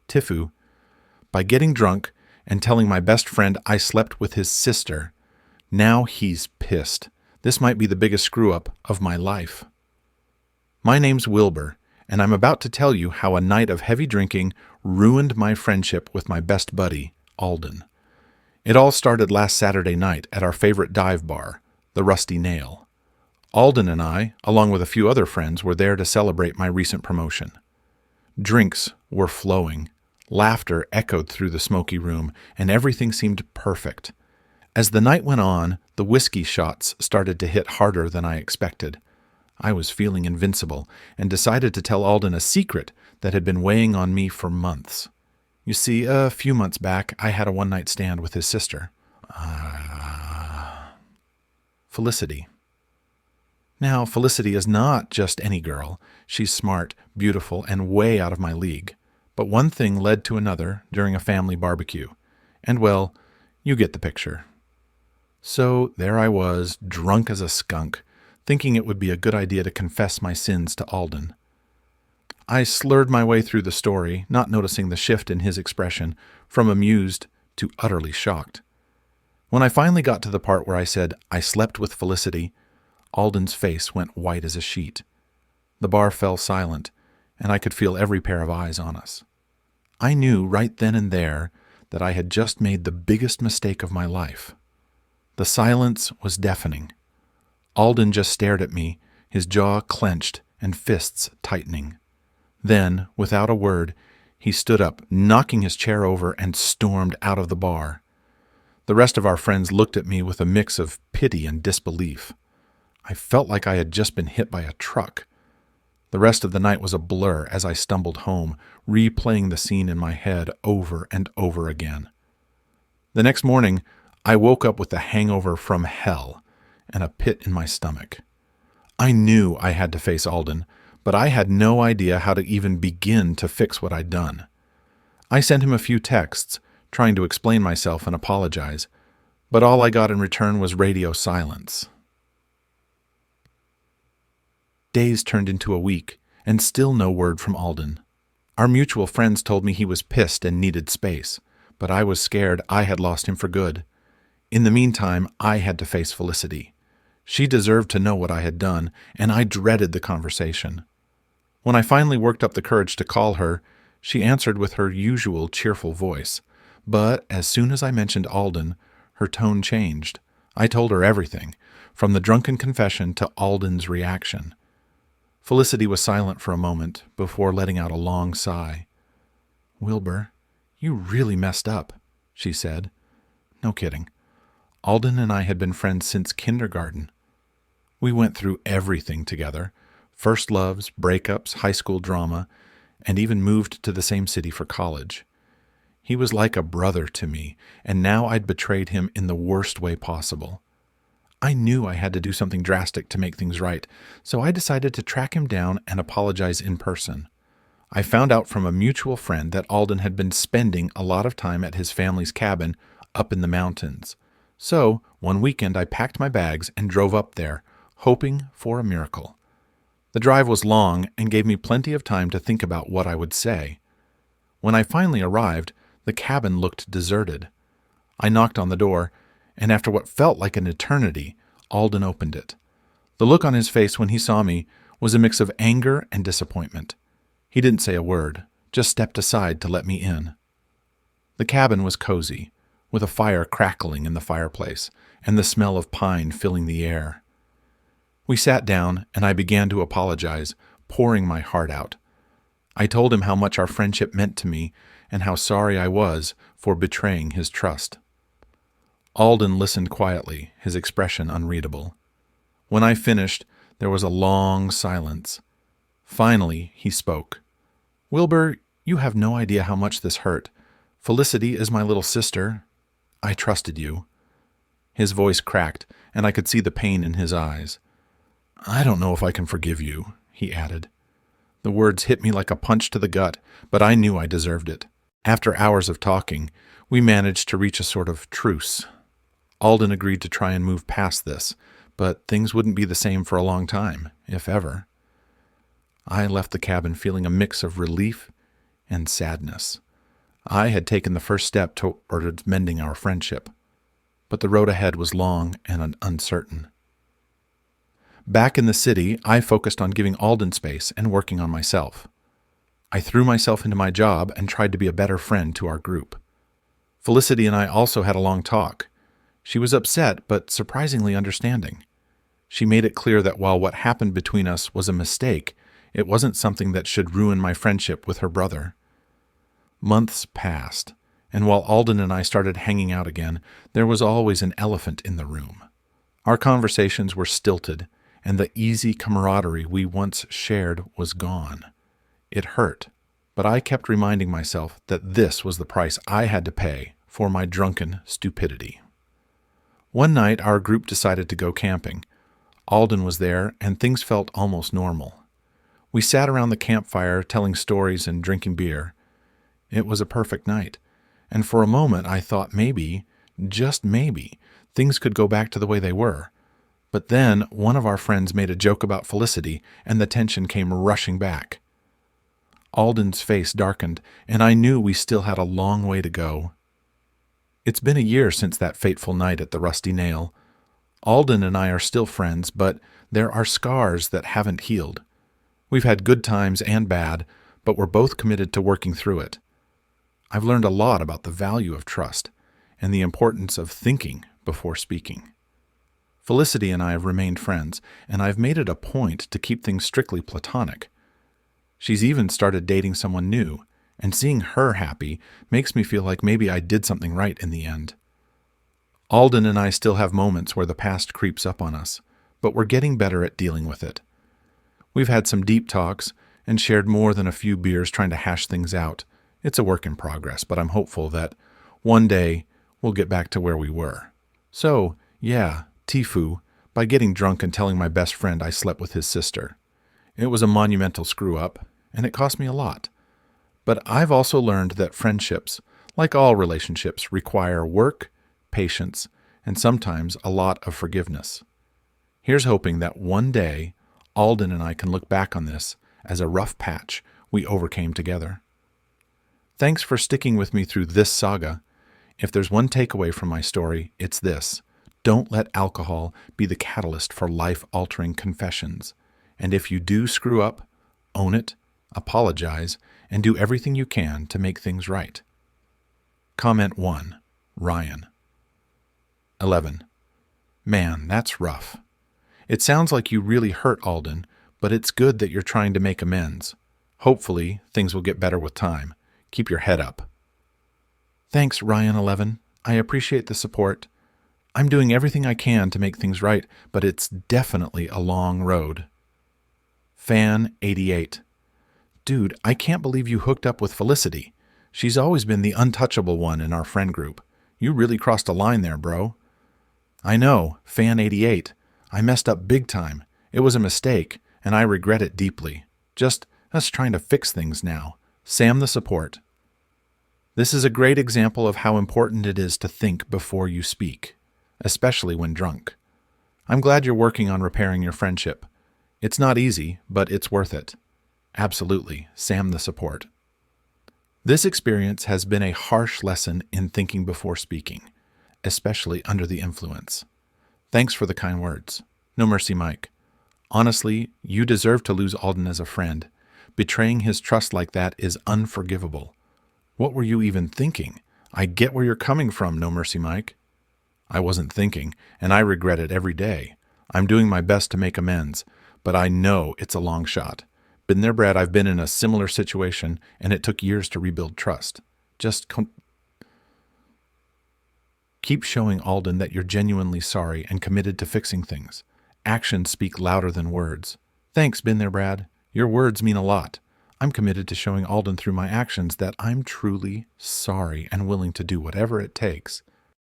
TIFU, by getting drunk and telling my best friend I slept with his sister. Now he's pissed. This might be the biggest screw-up of my life. My name's Wilbur, and I'm about to tell you how a night of heavy drinking ruined my friendship with my best buddy, Alden. It all started last Saturday night at our favorite dive bar, the Rusty Nail. Alden and I, along with a few other friends, were there to celebrate my recent promotion. Drinks were flowing. Laughter echoed through the smoky room, and everything seemed perfect. As the night went on, the whiskey shots started to hit harder than I expected. I was feeling invincible and decided to tell Alden a secret that had been weighing on me for months. You see, a few months back, I had a one-night stand with his sister. Felicity. Now, Felicity is not just any girl. She's smart, beautiful, and way out of my league. But one thing led to another during a family barbecue. And, well, you get the picture. So there I was, drunk as a skunk, thinking it would be a good idea to confess my sins to Alden. I slurred my way through the story, not noticing the shift in his expression from amused to utterly shocked. When I finally got to the part where I said, I slept with Felicity, Alden's face went white as a sheet. The bar fell silent, and I could feel every pair of eyes on us. I knew right then and there that I had just made the biggest mistake of my life. The silence was deafening. Alden just stared at me, his jaw clenched and fists tightening. Then, without a word, he stood up, knocking his chair over, and stormed out of the bar. The rest of our friends looked at me with a mix of pity and disbelief. I felt like I had just been hit by a truck. The rest of the night was a blur as I stumbled home, replaying the scene in my head over and over again. The next morning, I woke up with a hangover from hell and a pit in my stomach. I knew I had to face Alden, but I had no idea how to even begin to fix what I'd done. I sent him a few texts, trying to explain myself and apologize, but all I got in return was radio silence. Days turned into a week, and still no word from Alden. Our mutual friends told me he was pissed and needed space, but I was scared I had lost him for good. In the meantime, I had to face Felicity. She deserved to know what I had done, and I dreaded the conversation. When I finally worked up the courage to call her, she answered with her usual cheerful voice. But as soon as I mentioned Alden, her tone changed. I told her everything, from the drunken confession to Alden's reaction. Felicity was silent for a moment before letting out a long sigh. "Wilbur, you really messed up," she said. No kidding. Alden and I had been friends since kindergarten. We went through everything together, first loves, breakups, high school drama, and even moved to the same city for college. He was like a brother to me, and now I'd betrayed him in the worst way possible. I knew I had to do something drastic to make things right, so I decided to track him down and apologize in person. I found out from a mutual friend that Alden had been spending a lot of time at his family's cabin up in the mountains. So, one weekend I packed my bags and drove up there, hoping for a miracle. The drive was long and gave me plenty of time to think about what I would say. When I finally arrived, the cabin looked deserted. I knocked on the door, and after what felt like an eternity, Alden opened it. The look on his face when he saw me was a mix of anger and disappointment. He didn't say a word, just stepped aside to let me in. The cabin was cozy, with a fire crackling in the fireplace, and the smell of pine filling the air. We sat down, and I began to apologize, pouring my heart out. I told him how much our friendship meant to me, and how sorry I was for betraying his trust. Alden listened quietly, his expression unreadable. When I finished, there was a long silence. Finally, he spoke. "Wilbur, you have no idea how much this hurt. Felicity is my little sister. I trusted you." His voice cracked, and I could see the pain in his eyes. "I don't know if I can forgive you," he added. The words hit me like a punch to the gut, but I knew I deserved it. After hours of talking, we managed to reach a sort of truce. Alden agreed to try and move past this, but things wouldn't be the same for a long time, if ever. I left the cabin feeling a mix of relief and sadness. I had taken the first step towards mending our friendship, but the road ahead was long and uncertain. Back in the city, I focused on giving Alden space and working on myself. I threw myself into my job and tried to be a better friend to our group. Felicity and I also had a long talk. She was upset, but surprisingly understanding. She made it clear that while what happened between us was a mistake, it wasn't something that should ruin my friendship with her brother. Months passed, and while Alden and I started hanging out again, there was always an elephant in the room. Our conversations were stilted, and the easy camaraderie we once shared was gone. It hurt, but I kept reminding myself that this was the price I had to pay for my drunken stupidity. One night, our group decided to go camping. Alden was there, and things felt almost normal. We sat around the campfire telling stories and drinking beer. It was a perfect night, and for a moment I thought maybe, just maybe, things could go back to the way they were. But then one of our friends made a joke about Felicity, and the tension came rushing back. Alden's face darkened, and I knew we still had a long way to go. It's been a year since that fateful night at the Rusty Nail. Alden and I are still friends, but there are scars that haven't healed. We've had good times and bad, but we're both committed to working through it. I've learned a lot about the value of trust and the importance of thinking before speaking. Felicity and I have remained friends, and I've made it a point to keep things strictly platonic. She's even started dating someone new, and seeing her happy makes me feel like maybe I did something right in the end. Alden and I still have moments where the past creeps up on us, but we're getting better at dealing with it. We've had some deep talks and shared more than a few beers trying to hash things out. It's a work in progress, but I'm hopeful that one day we'll get back to where we were. So, yeah, TIFU, by getting drunk and telling my best friend I slept with his sister. It was a monumental screw-up, and it cost me a lot. But I've also learned that friendships, like all relationships, require work, patience, and sometimes a lot of forgiveness. Here's hoping that one day Alden and I can look back on this as a rough patch we overcame together. Thanks for sticking with me through this saga. If there's one takeaway from my story, it's this. Don't let alcohol be the catalyst for life-altering confessions. And if you do screw up, own it, apologize, and do everything you can to make things right. Comment 1. Ryan. 11. Man, that's rough. It sounds like you really hurt Alden, but it's good that you're trying to make amends. Hopefully, things will get better with time. Keep your head up. Thanks, Ryan11. I appreciate the support. I'm doing everything I can to make things right, but it's definitely a long road. Fan88. Dude, I can't believe you hooked up with Felicity. She's always been the untouchable one in our friend group. You really crossed a line there, bro. I know, Fan88. I messed up big time. It was a mistake, and I regret it deeply. Just us trying to fix things now. Sam the support. This is a great example of how important it is to think before you speak, especially when drunk. I'm glad you're working on repairing your friendship. It's not easy, but it's worth it. Absolutely, Sam the support. This experience has been a harsh lesson in thinking before speaking, especially under the influence. Thanks for the kind words. No mercy, Mike. Honestly, you deserve to lose Alden as a friend. Betraying his trust like that is unforgivable. What were you even thinking? I get where you're coming from, No Mercy Mike. I wasn't thinking, and I regret it every day. I'm doing my best to make amends, but I know it's a long shot. Been there, Brad. I've been in a similar situation, and it took years to rebuild trust. Just keep showing Alden that you're genuinely sorry and committed to fixing things. Actions speak louder than words. Thanks, been there, Brad. Your words mean a lot. I'm committed to showing Alden through my actions that I'm truly sorry and willing to do whatever it takes